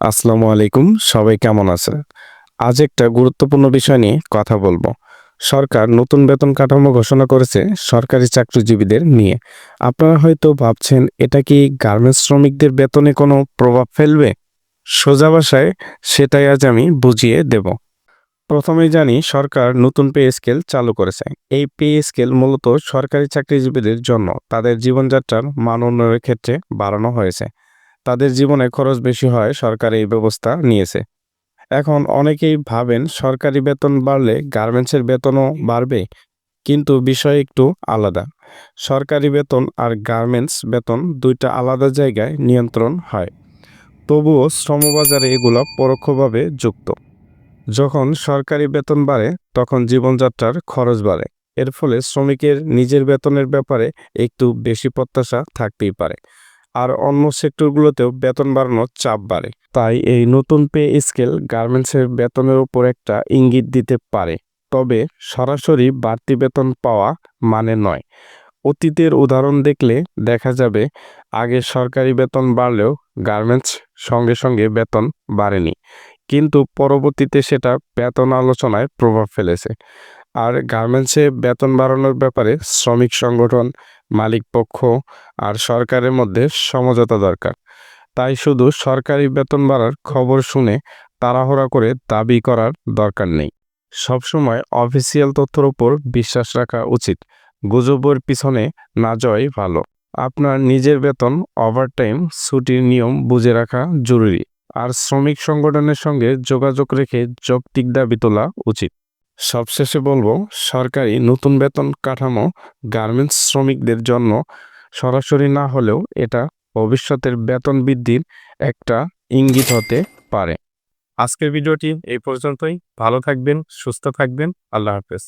আসসালামু আলাইকুম। সবাই কেমন আছেন? আজ একটা গুরুত্বপূর্ণ বিষয় নিয়ে কথা বলবো। সরকার নতুন বেতন কাঠামো ঘোষণা করেছে সরকারি চাকরিজীবীদের নিয়ে। আপনারা হয়তো ভাবছেন এটা কি গার্মেন্টস শ্রমিকদের বেতনে কোনো প্রভাব ফেলবে? সোজা ভাষায় সেটাই আজ আমি বুঝিয়ে দেব। প্রথমেই জানি সরকার নতুন পে স্কেল চালু করেছে। এই পে স্কেল মূলত সরকারি চাকরিজীবীদের জন্য তাদের জীবনযাত্রার মান উন্নয়নের ক্ষেত্রে বাড়ানো হয়েছে। তাদের জীবনে খরচ বেশি হয়, সরকার এই ব্যবস্থা নিয়েছে। এখন অনেকেই ভাবেন সরকারি বেতন বাড়লে গার্মেন্টসের বেতনও বাড়বে, কিন্তু বিষয় একটু আলাদা। সরকারি বেতন আর গার্মেন্টস বেতন দুইটা আলাদা জায়গায় নিয়ন্ত্রণ হয়, তবুও শ্রমবাজারে এগুলো পরোক্ষভাবে যুক্ত। যখন সরকারি বেতন বাড়ে তখন জীবনযাত্রার খরচ বাড়ে। এর ফলে শ্রমিকের নিজের বেতনের ব্যাপারে একটু বেশি প্রত্যাশা থাকতেই পারে। আর অন্য সেক্টরগুলোতেও বেতন বাড়ানোর চাপ বাড়ে। তাই এই নতুন পে স্কেল গার্মেন্টসের বেতনের উপর একটা ইঙ্গিত দিতে পারে, তবে সরাসরি বাড়তি বেতন পাওয়া মানে নয়। অতীতের উদাহরণ দেখলে দেখা যাবে আগে সরকারি বেতন বাড়লেও গার্মেন্টস সঙ্গে সঙ্গে বেতন বাড়েনি, কিন্তু পরবর্তীতে সেটা বেতন আলোচনায় প্রভাব ফেলেছে। আর গার্মেন্টসে বেতন বাড়ানোর ব্যাপারে শ্রমিক সংগঠন, মালিকপক্ষ আর সরকারের মধ্যে সমঝোতা দরকার। তাই শুধু সরকারি বেতন বাড়ার খবর শুনে তাড়াহুড়া করে দাবি করার দরকার নেই। সবসময় অফিসিয়াল তথ্যের উপর বিশ্বাস রাখা উচিত, গুজবের পিছনে না যাওয়াই ভালো। আপনার নিজের বেতন, ওভারটাইম, ছুটির নিয়ম বুঝে রাখা জরুরি। আর শ্রমিক সংগঠনের সঙ্গে যোগাযোগ রেখে যৌক্তিক দাবি তোলা উচিত। সবশেষে বলবো, সরকারি নতুন বেতন কাঠামো গার্মেন্টস শ্রমিকদের জন্য সরাসরি না হলেও এটা ভবিষ্যতের বেতন বৃদ্ধির একটা ইঙ্গিত হতে পারে। আজকের ভিডিওটি এই পর্যন্তই। ভালো থাকবেন, সুস্থ থাকবেন। আল্লাহ হাফেজ।